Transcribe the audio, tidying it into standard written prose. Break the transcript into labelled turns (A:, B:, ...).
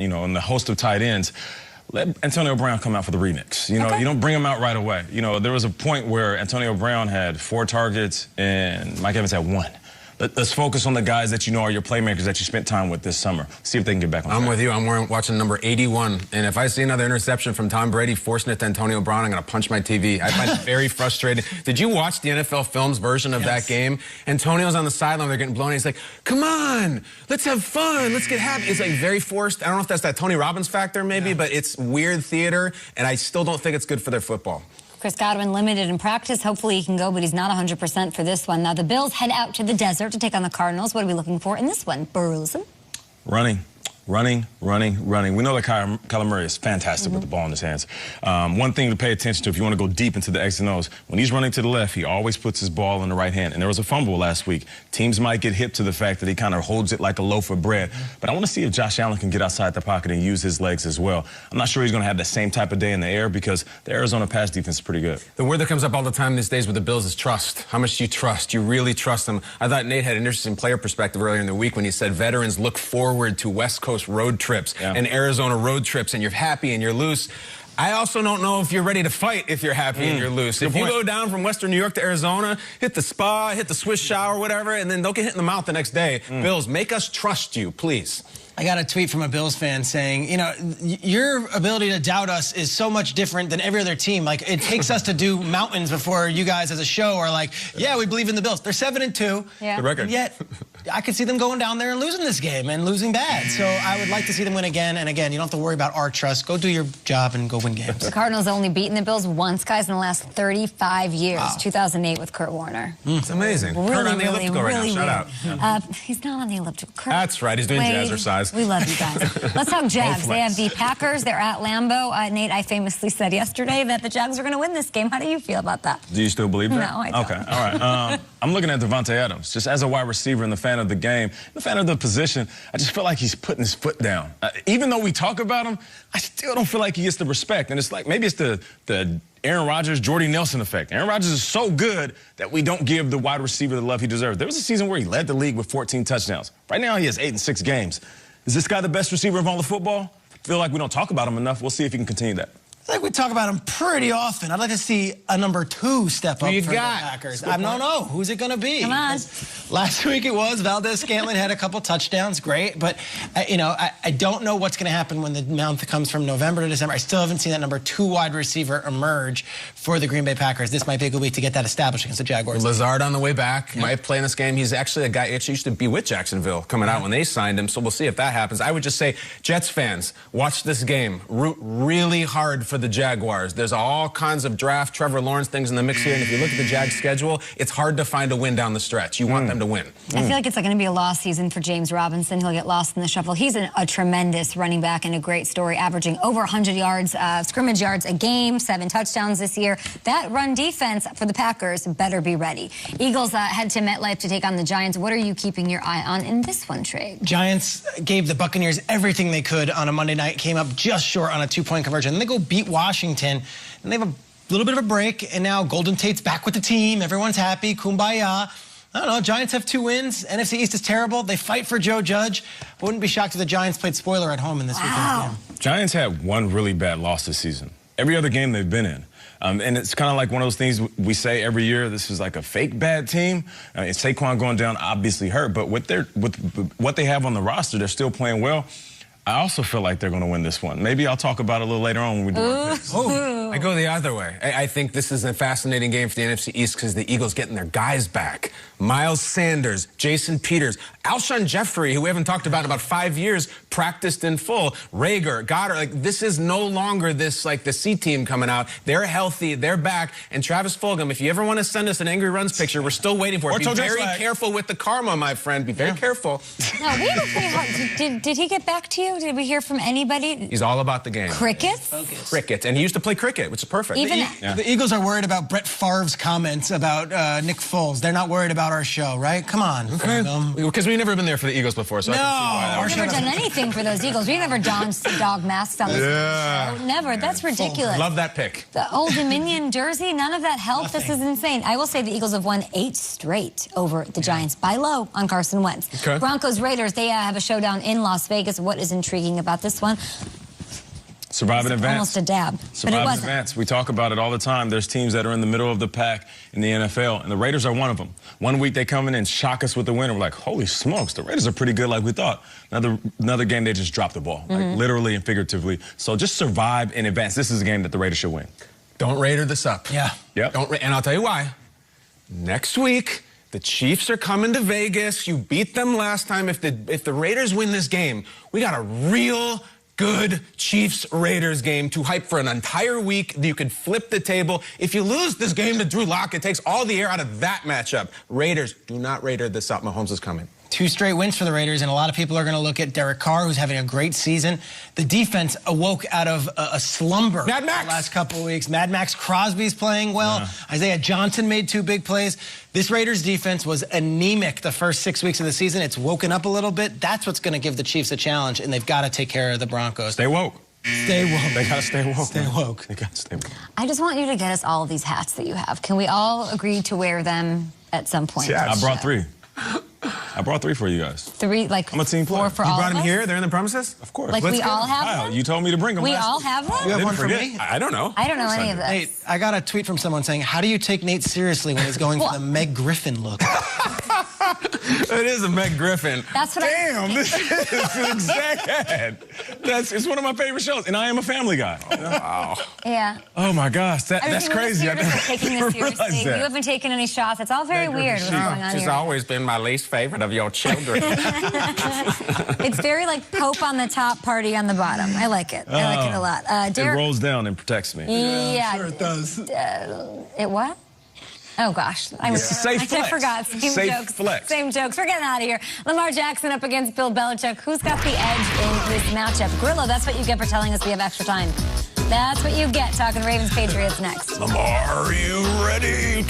A: you know, and the host of tight ends, let Antonio Brown come out for the remix. You know, you don't bring him out right away. You know, there was a point where Antonio Brown had 4 targets and Mike Evans had 1. Let's focus on the guys that you know are your playmakers that you spent time with this summer. See if they can get back on track.
B: I'm with you. I'm watching number 81. And if I see another interception from Tom Brady forcing it to Antonio Brown, I'm going to punch my TV. I find it very frustrating. Did you watch the NFL Films version of that game? Antonio's on the sideline. They're getting blown. He's like, come on, let's have fun. Let's get happy. It's like very forced. I don't know if that's that Tony Robbins factor maybe, but it's weird theater. And I still don't think it's good for their football.
C: Chris Godwin limited in practice. Hopefully he can go, but he's not 100% for this one. Now the Bills head out to the desert to take on the Cardinals. What are we looking for in this one? Burleson?
A: Running. We know that Kyler Murray is fantastic with the ball in his hands. One thing to pay attention to if you want to go deep into the X and O's, when he's running to the left, he always puts his ball in the right hand. And there was a fumble last week. Teams might get hip to the fact that he kind of holds it like a loaf of bread. But I want to see if Josh Allen can get outside the pocket and use his legs as well. I'm not sure he's going to have the same type of day in the air because the Arizona pass defense is pretty good.
B: The word that comes up all the time these days with the Bills is trust. How much do you trust? You really trust them? I thought Nate had an interesting player perspective earlier in the week when he said veterans look forward to West Coast road trips. And Arizona road trips, and you're happy and you're loose. I also don't know if you're ready to fight if you're happy and you're loose. If you go down from Western New York to Arizona, hit the spa, hit the Swiss shower, whatever, and then don't get hit in the mouth the next day. Bills, make us trust you, please.
D: I got a tweet from a Bills fan saying, you know, your ability to doubt us is so much different than every other team. Like, it takes us to do mountains before you guys as a show are like, yeah, we believe in the Bills. They're 7-2.
C: Yeah.
B: Good record.
D: And yet, I could see them going down there and losing this game and losing bad. So I would like to see them win again. And again, you don't have to worry about our trust. Go do your job and go win games.
C: The Cardinals only beaten the Bills once, guys, in the last 35 years. Wow. 2008 with Kurt Warner.
B: It's amazing.
C: Really,
B: Kurt on the elliptical right now. Shout out.
C: He's not on the elliptical. Kurt,
B: that's right. He's doing jazzercise.
C: We love you guys. Let's talk Jags. They have the Packers. They're at Lambeau. Nate, I famously said yesterday that the Jags are going to win this game. How do you feel about that?
A: Do you still believe that?
C: No, I don't.
A: Okay, all right. I'm looking at Devontae Adams. Just as a wide receiver and the fan of the game, the fan of the position, I just feel like he's putting his foot down. Even though we talk about him, I still don't feel like he gets the respect. And it's like maybe it's the Aaron Rodgers, Jordy Nelson effect. Aaron Rodgers is so good that we don't give the wide receiver the love he deserves. There was a season where he led the league with 14 touchdowns. Right now he has 8 in 6 games. Is this guy the best receiver of all the football? I feel like we don't talk about him enough. We'll see if he can continue that.
D: I think we talk about him pretty often. I'd like to see a number 2 step up for the Packers. I don't know. Who's it going to be?
C: Come on.
D: Last week it was Valdez-Scantling had a couple touchdowns. Great. But, you know, I don't know what's going to happen when the month comes from November to December. I still haven't seen that number 2 wide receiver emerge for the Green Bay Packers. This might be a good week to get that established against the Jaguars.
B: Lazard on the way back. Might play in this game. He's actually a guy who actually used to be with Jacksonville coming out when they signed him. So we'll see if that happens. I would just say, Jets fans, watch this game. Root really hard for the Jaguars. There's all kinds of draft, Trevor Lawrence things in the mix here, and if you look at the Jags' schedule, it's hard to find a win down the stretch. You want them to win.
C: I feel like it's going to be a lost season for James Robinson. He'll get lost in the shuffle. He's a tremendous running back and a great story, averaging over 100 yards, scrimmage yards a game, 7 touchdowns this year. That run defense for the Packers better be ready. Eagles head to MetLife to take on the Giants. What are you keeping your eye on in this one, Trey?
D: Giants gave the Buccaneers everything they could on a Monday night, came up just short on a 2-point conversion. Then they go beat Washington. And they have a little bit of a break, and now Golden Tate's back with the team. Everyone's happy. Kumbaya. I don't know. Giants have 2 wins. NFC East is terrible. They fight for Joe Judge. I wouldn't be shocked if the Giants played spoiler at home in this weekend game.
A: Giants had 1 really bad loss this season. Every other game they've been in. And it's kind of like one of those things we say every year, this is like a fake bad team. And Saquon going down obviously hurt, but with what they have on the roster, they're still playing well. I also feel like they're going to win this one. Maybe I'll talk about it a little later on when we do our picks.
B: I go the other way. I think this is a fascinating game for the NFC East because the Eagles getting their guys back. Miles Sanders, Jason Peters, Alshon Jeffrey, who we haven't talked about in about 5 years, practiced in full. Rager, Goddard, like this is no longer this like the C team coming out. They're healthy, they're back. And Travis Fulgham, if you ever want to send us an Angry Runs picture, we're still waiting for it. Be very careful with the karma, my friend. Be very careful.
C: No, we were pretty hard. Did he get back to you? Did we hear from anybody?
B: He's all about the game.
C: Crickets?
B: Crickets. And he used to play cricket, which is perfect.
D: The Eagles are worried about Brett Favre's comments about Nick Foles. They're not worried about our show, right? Come on.
B: Because we've never been there for the Eagles before, so I can see why that
C: We've never done anything for those Eagles. We've never donned dog masks on this show. Never. That's ridiculous.
B: Love that pick.
C: The Old Dominion jersey, none of that helped. This is insane. I will say the Eagles have won 8 straight over the Giants by low on Carson Wentz.
B: Okay.
C: Broncos Raiders, they have a showdown in Las Vegas. What is intriguing about this one?
A: Survive in advance.
C: Almost a dab, but it
A: Survive in
C: wasn't.
A: advance. We talk about it all the time. There's teams that are in the middle of the pack in the NFL, and the Raiders are one of them. One week they come in and shock us with the win, and we're like, holy smokes, the Raiders are pretty good like we thought. Another game, they just dropped the ball, like literally and figuratively. So just survive in advance. This is a game that the Raiders should win.
B: Don't Raider this up.
D: Yeah.
A: Yep.
B: And I'll tell you why. Next week, the Chiefs are coming to Vegas. You beat them last time. If the Raiders win this game, we got a real good Chiefs-Raiders game to hype for an entire week. You could flip the table. If you lose this game to Drew Lock, it takes all the air out of that matchup. Raiders, do not Raider this up. Mahomes is coming.
D: 2 straight wins for the Raiders, and a lot of people are going to look at Derek Carr, who's having a great season. The defense awoke out of a slumber
B: Mad Max.
D: the last couple of weeks. Mad Max Crosby's playing well.
A: Yeah.
D: Isaiah Johnson made 2 big plays. This Raiders defense was anemic the first 6 weeks of the season. It's woken up a little bit. That's what's going to give the Chiefs a challenge, and they've got to take care of the Broncos.
A: Stay woke.
D: Stay woke.
A: They gotta stay woke.
D: Stay woke.
A: They gotta stay woke.
C: I just want you to get us all of these hats that you have. Can we all agree to wear them at some point?
A: Yeah, I brought 3. I brought 3 for you guys.
C: 3, like
A: I'm a team
C: 4
A: player.
C: for
B: You
C: all
B: brought
C: of
B: them
C: us?
B: here? They're in the premises?
A: Of course.
C: Like
A: Let's
C: we
A: go.
C: all have
A: Kyle,
C: one?
A: you told me to bring them
C: We
A: last
C: all
A: week.
C: have one?
D: You have
A: Didn't
D: one for
A: forget.
D: me?
B: I don't know.
C: I don't know any of this.
D: Nate, I got a tweet from someone saying, how do you take Nate seriously when he's going for the Meg Griffin look?
B: It is a Meg Griffin.
C: That's what
A: Damn, this is an exact ad. It's one of my favorite shows, and I am a Family Guy.
B: Wow.
C: Yeah.
A: Oh my gosh, that's
C: We're
A: crazy. I
C: serious about taking
A: never
C: this
A: realized
C: seriously.
A: that.
C: You haven't taken any shots. It's all very weird what's going on
B: She's
C: here.
B: always been my least favorite of your children.
C: It's very like Pope on the top, party on the bottom. I like it. I like it a lot.
A: It
C: Derek,
A: rolls down and protects me.
C: yeah.
D: Sure it does.
C: It what? Oh gosh, I
A: safe flex.
C: forgot. Same
A: Safe
C: jokes.
A: flex.
C: Same jokes. We're getting out of here. Lamar Jackson up against Bill Belichick. Who's got the edge in this matchup? Grillo, that's what you get for telling us we have extra time. That's what you get. Talking Ravens Patriots next.
A: Lamar, are you ready?